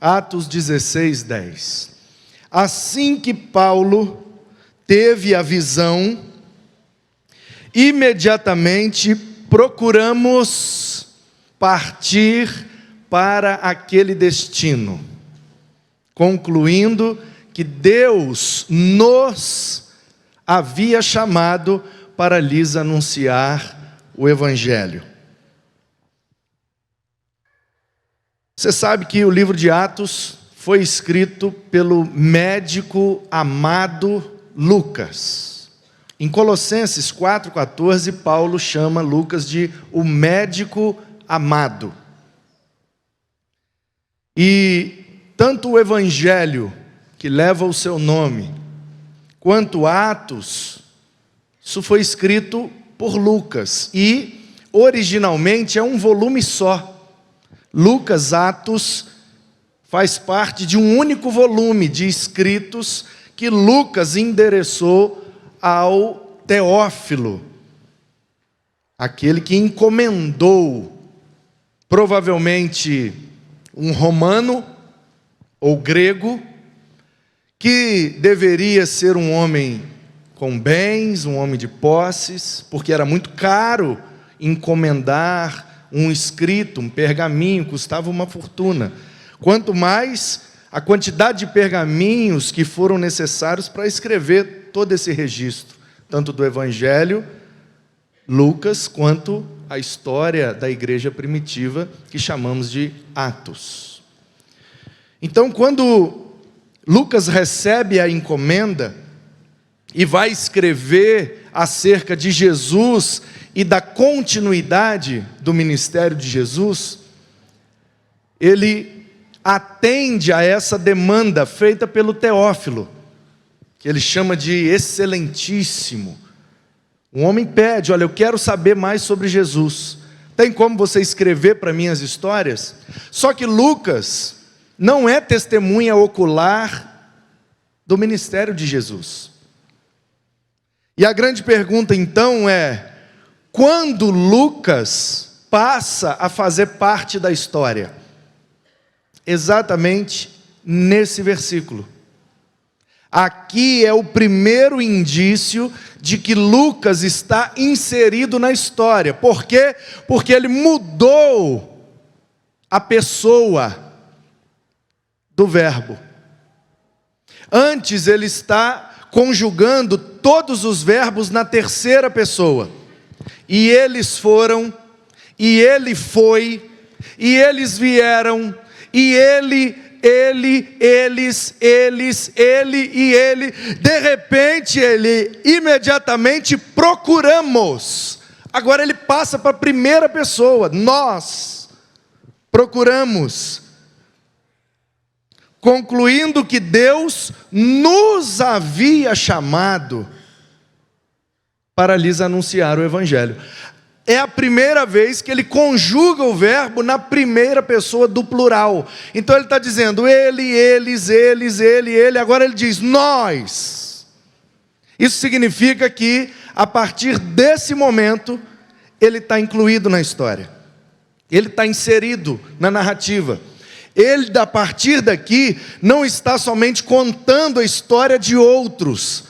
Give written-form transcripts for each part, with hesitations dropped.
Atos 16, 10. Assim que Paulo teve a visão, imediatamente procuramos partir para aquele destino, concluindo que Deus nos havia chamado para lhes anunciar o Evangelho. Você sabe que o livro de Atos foi escrito pelo médico amado Lucas. Em Colossenses 4,14, Paulo chama Lucas de o médico amado. E tanto o Evangelho, que leva o seu nome, quanto Atos, isso foi escrito por Lucas. E, originalmente, é um volume só. Lucas, Atos, faz parte de um único volume de escritos que Lucas endereçou ao Teófilo, aquele que encomendou, provavelmente um romano ou grego, que deveria ser um homem com bens, um homem de posses, porque era muito caro encomendar um escrito, um pergaminho, custava uma fortuna. Quanto mais a quantidade de pergaminhos que foram necessários para escrever todo esse registro, tanto do Evangelho, Lucas, quanto a história da igreja primitiva, que chamamos de Atos. Então, quando Lucas recebe a encomenda e vai escrever acerca de Jesus e da continuidade do ministério de Jesus, ele atende a essa demanda feita pelo Teófilo, que ele chama de excelentíssimo. Um homem pede: olha, eu quero saber mais sobre Jesus. Tem como você escrever para mim as histórias? Só que Lucas não é testemunha ocular do ministério de Jesus. E a grande pergunta então é: quando Lucas passa a fazer parte da história? Exatamente nesse versículo. Aqui é o primeiro indício de que Lucas está inserido na história. Por quê? Porque ele mudou a pessoa do verbo. Antes ele está conjugando todos os verbos na terceira pessoa. E eles foram, e ele foi, e eles vieram, e ele, eles, ele e ele. De repente, ele imediatamente procuramos. Agora ele passa para a primeira pessoa. Nós procuramos, concluindo que Deus nos havia chamado para lhes anunciar o Evangelho. É a primeira vez que ele conjuga o verbo na primeira pessoa do plural. Então ele está dizendo ele, eles, ele. Agora ele diz nós. Isso significa que a partir desse momento ele está incluído na história. Ele está inserido na narrativa. Ele, a partir daqui, não está somente contando a história de outros,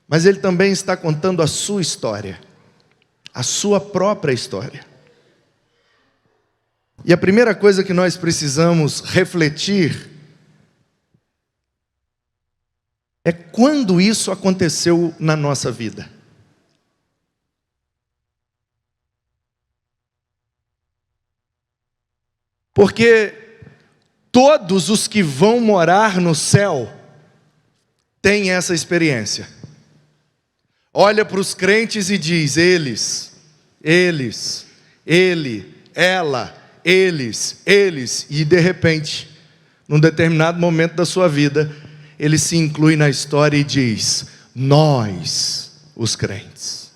mas ele também está contando a sua história, a sua própria história. E a primeira coisa que nós precisamos refletir é quando isso aconteceu na nossa vida. Porque todos os que vão morar no céu têm essa experiência. Olha para os crentes e diz: eles, ele, ela, eles, e de repente, num determinado momento da sua vida, ele se inclui na história e diz: nós, os crentes.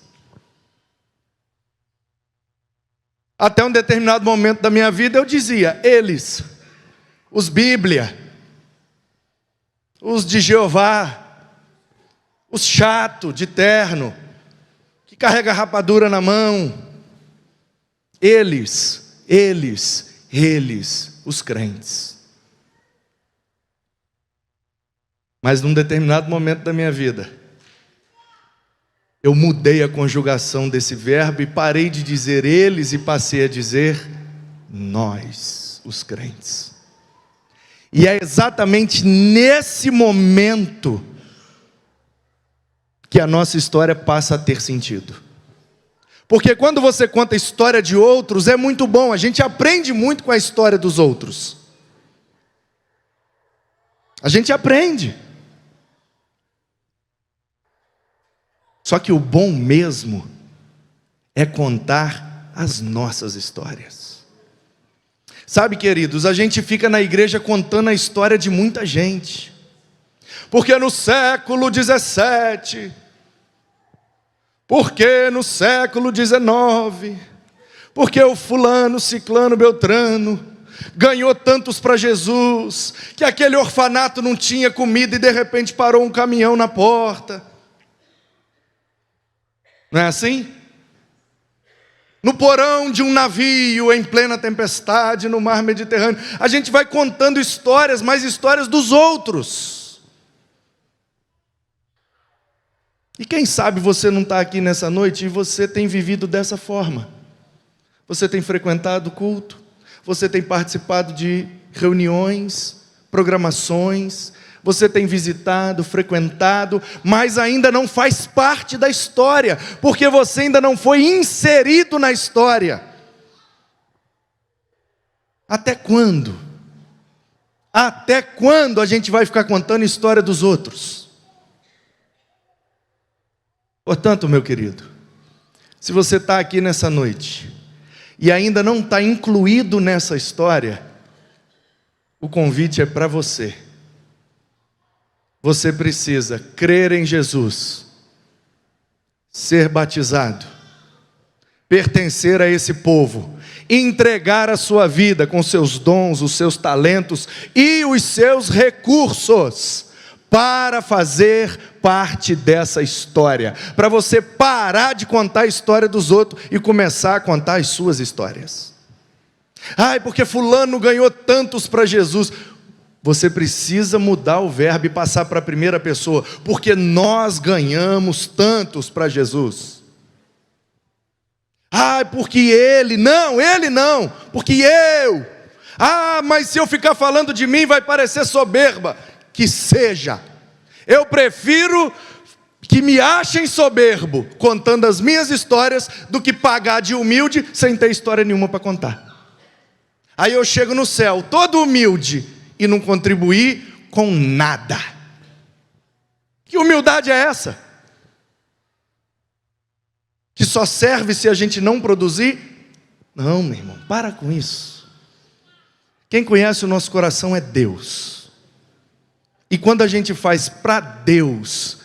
Até um determinado momento da minha vida eu dizia: eles, os Bíblia, os de Jeová, os chato de terno, que carrega rapadura na mão. Eles, os crentes. Mas num determinado momento da minha vida, eu mudei a conjugação desse verbo e parei de dizer eles e passei a dizer nós, os crentes. E é exatamente nesse momento que a nossa história passa a ter sentido. Porque quando você conta a história de outros, é muito bom, a gente aprende muito com a história dos outros. A gente aprende. Só que o bom mesmo é contar as nossas histórias. Sabe, queridos, a gente fica na igreja contando a história de muita gente. Porque no século 17, porque no século 19, porque o fulano, ciclano, beltrano ganhou tantos para Jesus, que aquele orfanato não tinha comida e de repente parou um caminhão na porta. Não é assim? No porão de um navio, em plena tempestade, no mar Mediterrâneo. A gente vai contando histórias, mas histórias dos outros. E quem sabe você não está aqui nessa noite e você tem vivido dessa forma. Você tem frequentado o culto, você tem participado de reuniões, programações, você tem visitado, frequentado, mas ainda não faz parte da história, porque você ainda não foi inserido na história. Até quando? Até quando a gente vai ficar contando a história dos outros? Portanto, meu querido, se você está aqui nessa noite e ainda não está incluído nessa história, o convite é para você. Você precisa crer em Jesus, ser batizado, pertencer a esse povo, entregar a sua vida com seus dons, os seus talentos e os seus recursos para fazer parte dessa história, para você parar de contar a história dos outros e começar a contar as suas histórias. Ai, porque fulano ganhou tantos para Jesus. Você precisa mudar o verbo e passar para a primeira pessoa, porque nós ganhamos tantos para Jesus. Ah, porque ele não, porque eu. Ah, mas se eu ficar falando de mim vai parecer soberba. Que seja. Eu prefiro que me achem soberbo contando as minhas histórias do que pagar de humilde sem ter história nenhuma para contar. Aí eu chego no céu todo humilde e não contribuir com nada. Que humildade é essa? Que só serve se a gente não produzir? Não, meu irmão, para com isso. Quem conhece o nosso coração é Deus. E quando a gente faz para Deus,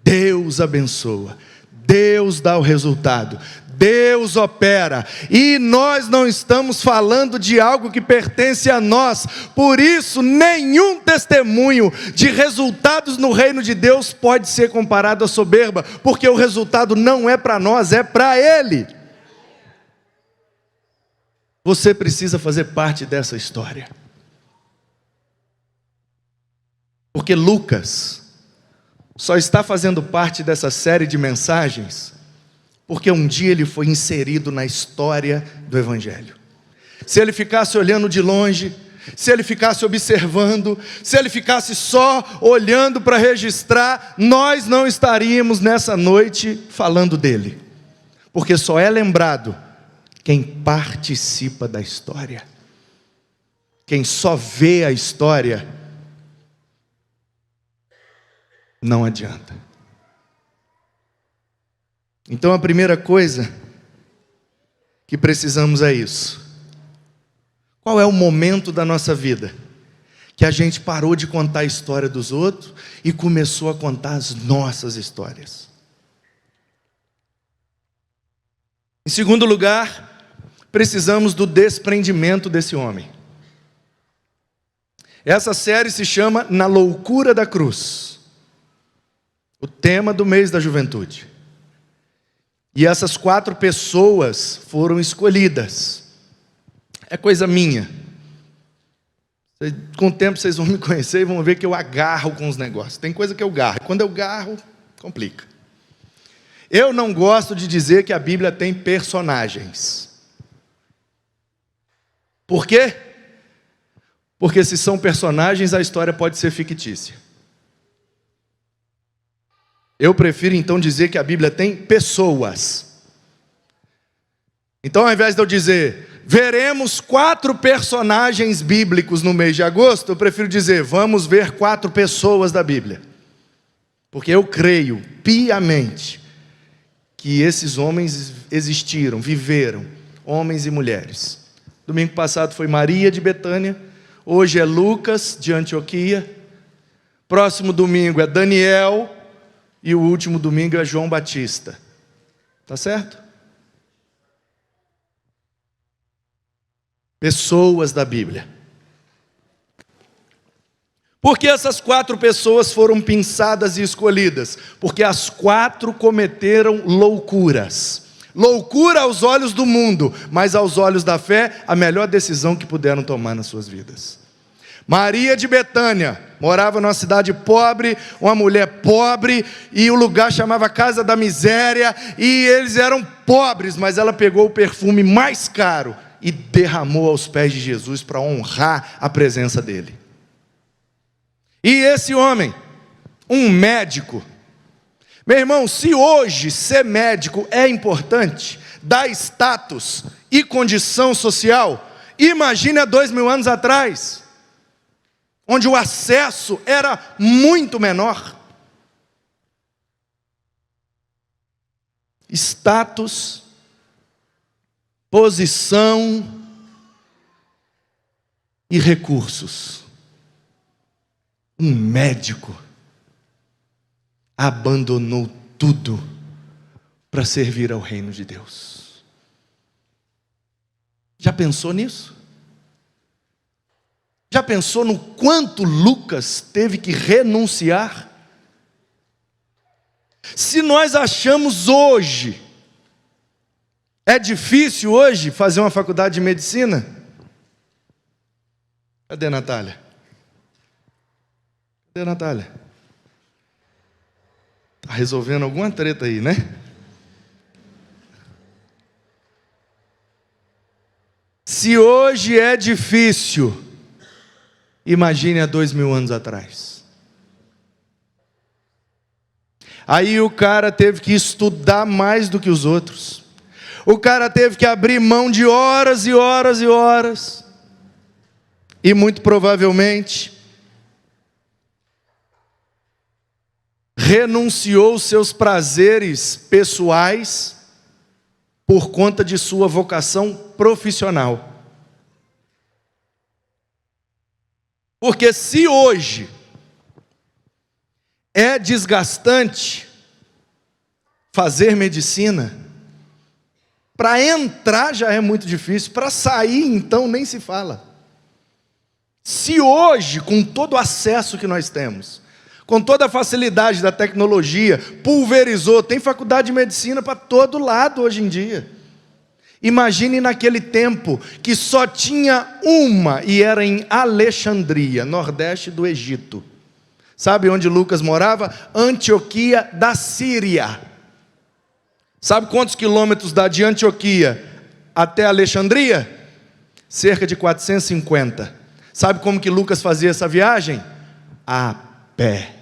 Deus abençoa, Deus dá o resultado, Deus opera, e nós não estamos falando de algo que pertence a nós. Por isso, nenhum testemunho de resultados no reino de Deus pode ser comparado à soberba, porque o resultado não é para nós, é para Ele. Você precisa fazer parte dessa história, porque Lucas só está fazendo parte dessa série de mensagens porque um dia ele foi inserido na história do Evangelho. Se ele ficasse olhando de longe, se ele ficasse observando, se ele ficasse só olhando para registrar, nós não estaríamos nessa noite falando dele. Porque só é lembrado quem participa da história. Quem só vê a história, não adianta. Então a primeira coisa que precisamos é isso. Qual é o momento da nossa vida que a gente parou de contar a história dos outros e começou a contar as nossas histórias? Em segundo lugar, precisamos do desprendimento desse homem. Essa série se chama Na Loucura da Cruz, o tema do mês da juventude. E essas 4 pessoas foram escolhidas. É coisa minha. Com o tempo vocês vão me conhecer e vão ver que eu agarro com os negócios. Tem coisa que eu garro. Quando eu garro, complica. Eu não gosto de dizer que a Bíblia tem personagens. Por quê? Porque se são personagens, a história pode ser fictícia. Eu prefiro então dizer que a Bíblia tem pessoas. Então, ao invés de eu dizer, veremos 4 personagens bíblicos no mês de agosto, eu prefiro dizer, vamos ver 4 pessoas da Bíblia. Porque eu creio piamente que esses homens existiram, viveram, homens e mulheres. Domingo passado foi Maria de Betânia, hoje é Lucas de Antioquia, próximo domingo é Daniel, e o último domingo é João Batista. Tá certo? Pessoas da Bíblia. Por que essas 4 pessoas foram pensadas e escolhidas? Porque as 4 cometeram loucuras. Loucura aos olhos do mundo, mas aos olhos da fé, a melhor decisão que puderam tomar nas suas vidas. Maria de Betânia morava numa cidade pobre, uma mulher pobre, e o lugar chamava Casa da Miséria, e eles eram pobres, mas ela pegou o perfume mais caro e derramou aos pés de Jesus para honrar a presença dele. E esse homem, um médico, meu irmão, se hoje ser médico é importante, dá status e condição social, imagine há 2000 anos atrás, onde o acesso era muito menor. Status, posição e recursos. Um médico abandonou tudo para servir ao reino de Deus. Já pensou nisso? Já pensou no quanto Lucas teve que renunciar? Se nós achamos hoje, é difícil hoje fazer uma faculdade de medicina? Cadê a Natália? Cadê a Natália? Está resolvendo alguma treta aí, né? Se hoje é difícil, imagine há 2000 anos atrás. Aí o cara teve que estudar mais do que os outros. O cara teve que abrir mão de horas e horas e horas. E muito provavelmente renunciou seus prazeres pessoais por conta de sua vocação profissional. Porque se hoje é desgastante fazer medicina, para entrar já é muito difícil, para sair então nem se fala. Se hoje, com todo o acesso que nós temos, com toda a facilidade da tecnologia, pulverizou, tem faculdade de medicina para todo lado hoje em dia. Imagine naquele tempo que só tinha uma, e era em Alexandria, nordeste do Egito. Sabe onde Lucas morava? Antioquia da Síria. Sabe quantos quilômetros dá de Antioquia até Alexandria? Cerca de 450. Sabe como que Lucas fazia essa viagem? A pé.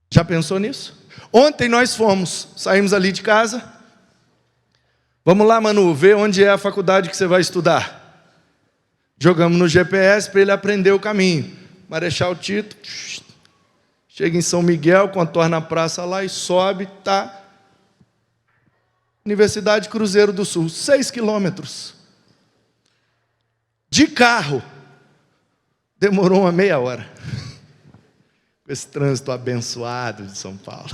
Já pensou nisso? Ontem nós saímos ali de casa. Vamos lá, Manu, ver onde é a faculdade que você vai estudar. Jogamos no GPS para ele aprender o caminho. Marechal Tito, chega em São Miguel, contorna a praça lá e sobe, tá. Universidade Cruzeiro do Sul, 6 quilômetros. De carro, demorou uma meia hora. Com esse trânsito abençoado de São Paulo.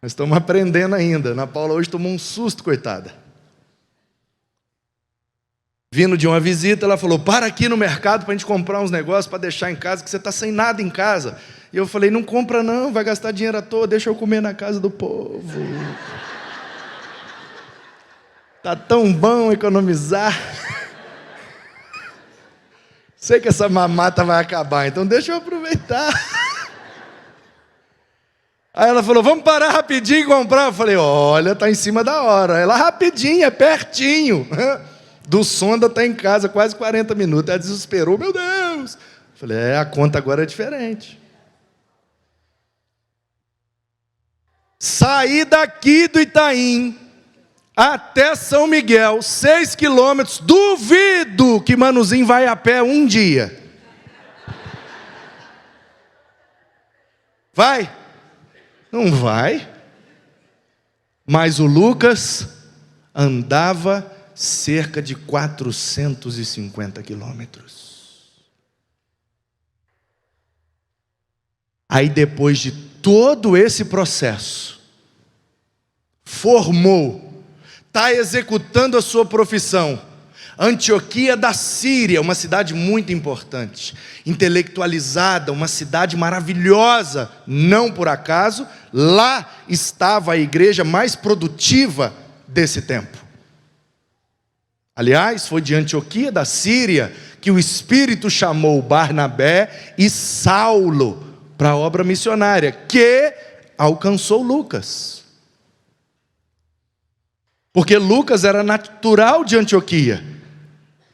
Nós estamos aprendendo ainda. Ana Paula hoje tomou um susto, coitada. Vindo de uma visita, ela falou, para aqui no mercado para a gente comprar uns negócios para deixar em casa, que você está sem nada em casa. E eu falei, não compra não, vai gastar dinheiro à toa, deixa eu comer na casa do povo. Tá tão bom economizar. Sei que essa mamata vai acabar, então deixa eu aproveitar. Aí ela falou, vamos parar rapidinho e comprar. Eu falei, olha, tá em cima da hora. Ela, rapidinho, é pertinho. Do Sonda tá em casa, quase 40 minutos. Ela desesperou, meu Deus. Eu falei, a conta agora é diferente. Saí daqui do Itaim até São Miguel, 6 quilômetros. Duvido que Manuzinho vai a pé um dia. Vai? Não vai. Mas o Lucas andava cerca de 450 quilômetros. Aí depois de todo esse processo, formou, está executando a sua profissão. Antioquia da Síria, uma cidade muito importante, intelectualizada, uma cidade maravilhosa, não por acaso, lá estava a igreja mais produtiva desse tempo. Aliás, foi de Antioquia da Síria que o Espírito chamou Barnabé e Saulo para a obra missionária, que alcançou Lucas. Porque Lucas era natural de Antioquia,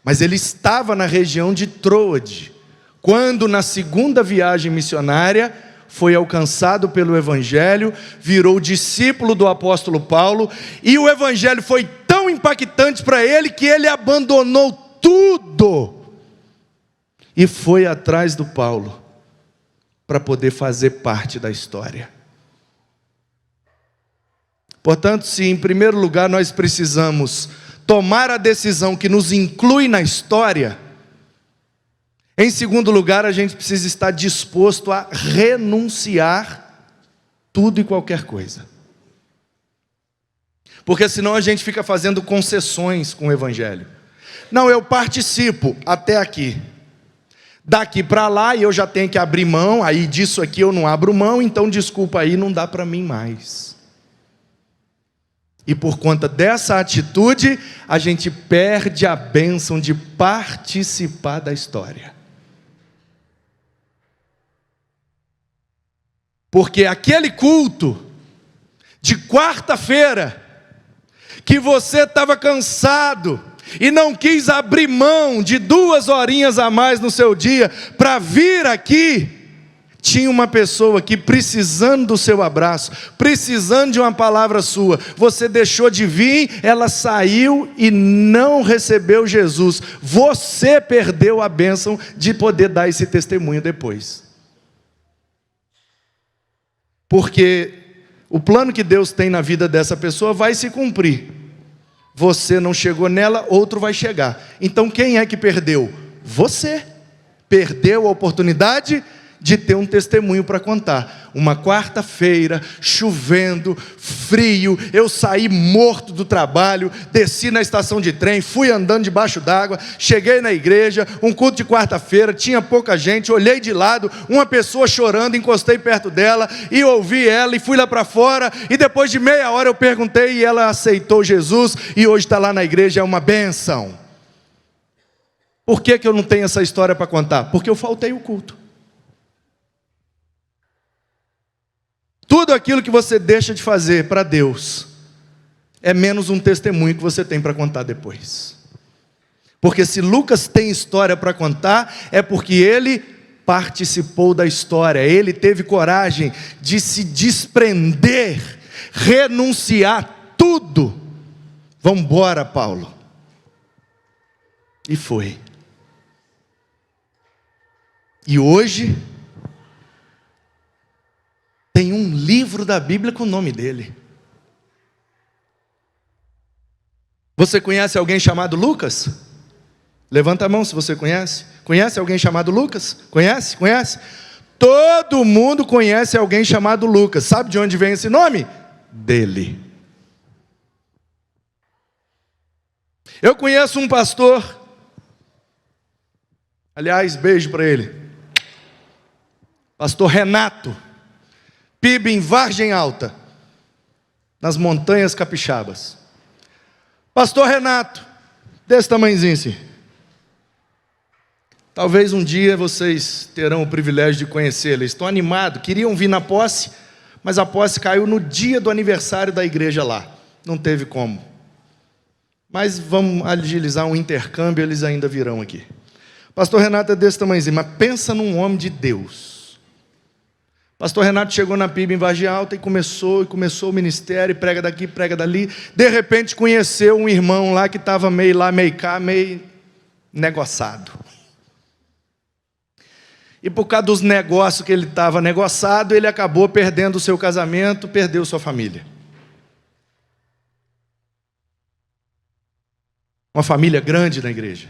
mas ele estava na região de Troade, quando na segunda viagem missionária foi alcançado pelo Evangelho, virou discípulo do apóstolo Paulo, e o Evangelho foi tão impactante para ele, que ele abandonou tudo, e foi atrás do Paulo, para poder fazer parte da história. Portanto, se em primeiro lugar nós precisamos tomar a decisão que nos inclui na história, em segundo lugar a gente precisa estar disposto a renunciar tudo e qualquer coisa. Porque senão a gente fica fazendo concessões com o Evangelho. Não, eu participo até aqui. Daqui para lá e eu já tenho que abrir mão, aí disso aqui eu não abro mão, então desculpa aí, não dá para mim mais. E por conta dessa atitude, a gente perde a bênção de participar da história. Porque aquele culto de quarta-feira, que você estava cansado e não quis abrir mão de 2 horinhas a mais no seu dia para vir aqui, tinha uma pessoa aqui precisando do seu abraço, precisando de uma palavra sua. Você deixou de vir, ela saiu e não recebeu Jesus. Você perdeu a bênção de poder dar esse testemunho depois. Porque o plano que Deus tem na vida dessa pessoa vai se cumprir. Você não chegou nela, outro vai chegar. Então quem é que perdeu? Você. Perdeu a oportunidade de ter um testemunho para contar. Uma quarta-feira, chovendo, frio, eu saí morto do trabalho, desci na estação de trem, fui andando debaixo d'água, cheguei na igreja, um culto de quarta-feira, tinha pouca gente, olhei de lado, uma pessoa chorando, encostei perto dela, e ouvi ela, e fui lá para fora, e depois de meia hora eu perguntei, e ela aceitou Jesus, e hoje está lá na igreja, é uma bênção. Por que eu não tenho essa história para contar? Porque eu faltei o culto. Tudo aquilo que você deixa de fazer para Deus é menos um testemunho que você tem para contar depois. Porque se Lucas tem história para contar, é porque ele participou da história, ele teve coragem de se desprender, renunciar tudo. Vamos embora, Paulo. E foi. E hoje tem um livro da Bíblia com o nome dele. Você conhece alguém chamado Lucas? Levanta a mão se você conhece. Conhece alguém chamado Lucas? Conhece? Conhece? Todo mundo conhece alguém chamado Lucas. Sabe de onde vem esse nome? Dele. Eu conheço um pastor. Aliás, beijo para ele. Pastor Renato, PIB em Vargem Alta, nas Montanhas Capixabas. Pastor Renato, desse tamanhozinho assim. Talvez um dia vocês terão o privilégio de conhecê-lo. Estão animados, queriam vir na posse, mas a posse caiu no dia do aniversário da igreja lá. Não teve como. Mas vamos agilizar um intercâmbio, eles ainda virão aqui. Pastor Renato é desse tamanhozinho, mas pensa num homem de Deus. Pastor Renato chegou na PIB em Vargem Alta e começou o ministério, prega daqui, prega dali. De repente conheceu um irmão lá que estava meio lá, meio cá, meio negociado. E por causa dos negócios que ele estava negociado, ele acabou perdendo o seu casamento, perdeu sua família. Uma família grande na igreja.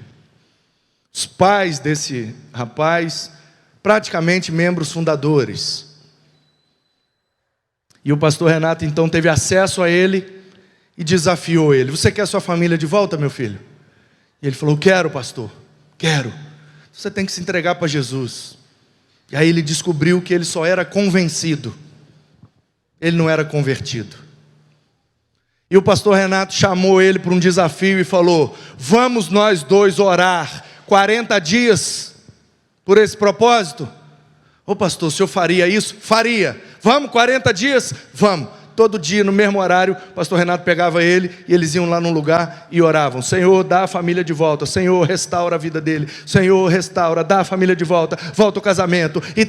Os pais desse rapaz, praticamente membros fundadores. E o pastor Renato então teve acesso a ele e desafiou ele. Você quer sua família de volta, meu filho? E ele falou, quero, pastor, quero. Você tem que se entregar para Jesus. E aí ele descobriu que ele só era convencido. Ele não era convertido. E o pastor Renato chamou ele para um desafio e falou, vamos nós dois orar 40 dias por esse propósito? Ô pastor, o senhor faria isso? Faria. Vamos, 40 dias? Vamos. Todo dia, no mesmo horário, o pastor Renato pegava ele e eles iam lá num lugar e oravam. Senhor, dá a família de volta. Senhor, restaura a vida dele. Senhor, restaura, dá a família de volta. Volta o casamento. E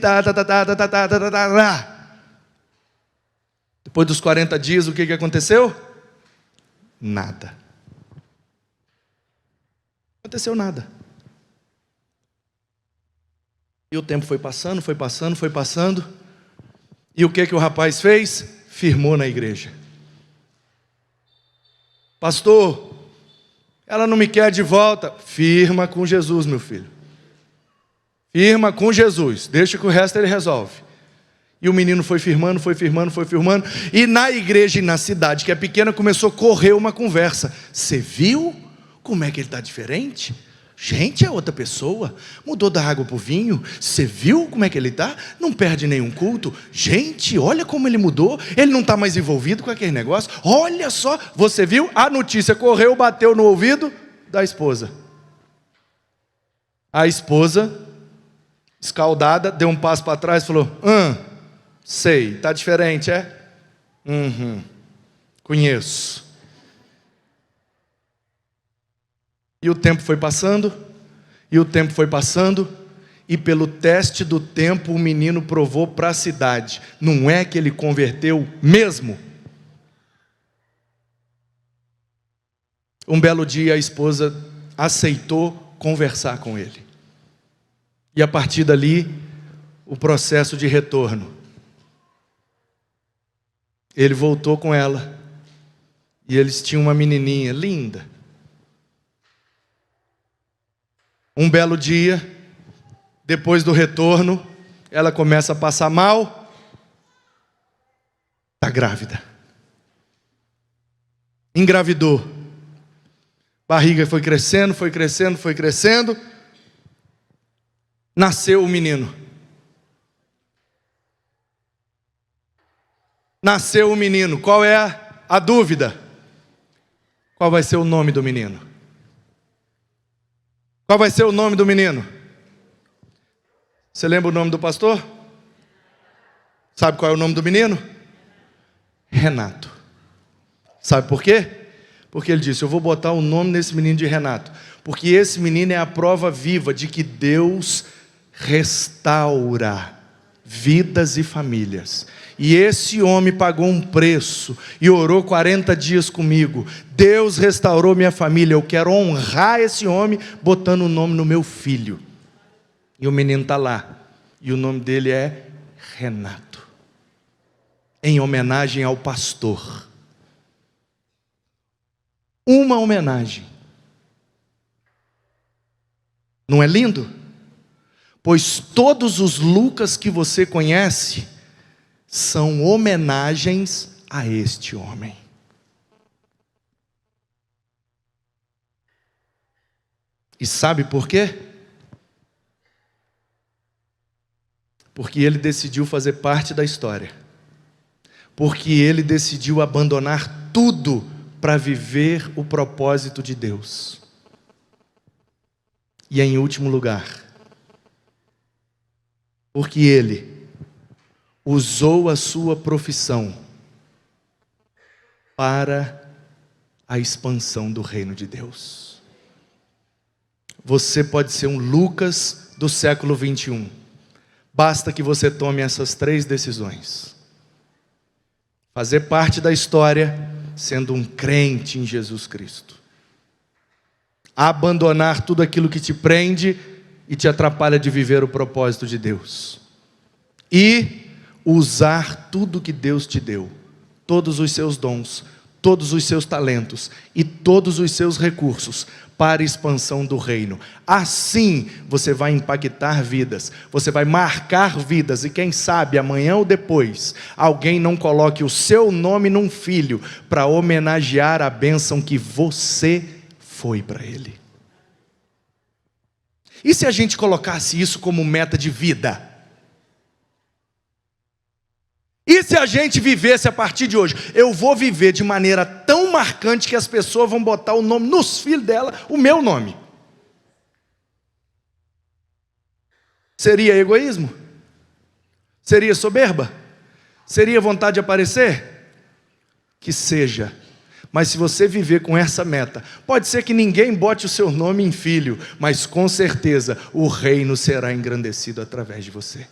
Depois dos 40 dias, o que aconteceu? Nada. Não aconteceu nada. E o tempo foi passando, foi passando, foi passando. E o que o rapaz fez? Firmou na igreja. Pastor, ela não me quer de volta. Firma com Jesus, meu filho. Firma com Jesus. Deixa que o resto ele resolve. E o menino foi firmando, foi firmando, foi firmando. E na igreja e na cidade, que é pequena, começou a correr uma conversa. Você viu como é que ele está diferente? Gente, é outra pessoa. Mudou da água para o vinho. Você viu como é que ele está? Não perde nenhum culto. Gente, olha como ele mudou. Ele não está mais envolvido com aquele negócio. Olha só, você viu? A notícia correu, bateu no ouvido da esposa. A esposa, escaldada, deu um passo para trás e falou, sei, está diferente, é? Conheço. E o tempo foi passando, e o tempo foi passando, e pelo teste do tempo o menino provou para a cidade. Não é que ele converteu mesmo? Um belo dia a esposa aceitou conversar com ele. E a partir dali, o processo de retorno. Ele voltou com ela, e eles tinham uma menininha linda. Um belo dia, depois do retorno, ela começa a passar mal, está grávida. Engravidou. Barriga foi crescendo, foi crescendo, foi crescendo. Nasceu o menino. Nasceu o menino. Qual é a dúvida? Qual vai ser o nome do menino? Qual vai ser o nome do menino? Você lembra o nome do pastor? Sabe qual é o nome do menino? Renato. Sabe por quê? Porque ele disse, eu vou botar o nome desse menino de Renato, porque esse menino é a prova viva de que Deus restaura vidas e famílias. E esse homem pagou um preço e orou 40 dias comigo. Deus restaurou minha família. Eu quero honrar esse homem botando o nome no meu filho. E o menino está lá. E o nome dele é Renato. Em homenagem ao pastor. Uma homenagem. Não é lindo? Pois todos os Lucas que você conhece são homenagens a este homem. E sabe por quê? Porque ele decidiu fazer parte da história. Porque ele decidiu abandonar tudo para viver o propósito de Deus. E em último lugar, porque ele usou a sua profissão para a expansão do reino de Deus. Você pode ser um Lucas do século 21. Basta que você tome essas 3 decisões. Fazer parte da história sendo um crente em Jesus Cristo. Abandonar tudo aquilo que te prende e te atrapalha de viver o propósito de Deus. E usar tudo que Deus te deu. Todos os seus dons, todos os seus talentos e todos os seus recursos para a expansão do reino. Assim você vai impactar vidas, você vai marcar vidas, e quem sabe amanhã ou depois alguém não coloque o seu nome num filho para homenagear a bênção que você foi para ele. E se a gente colocasse isso como meta de vida? E se a gente vivesse a partir de hoje? Eu vou viver de maneira tão marcante que as pessoas vão botar o nome nos filhos dela, o meu nome. Seria egoísmo? Seria soberba? Seria vontade de aparecer? Que seja. Mas se você viver com essa meta, pode ser que ninguém bote o seu nome em filho, mas com certeza o reino será engrandecido através de você.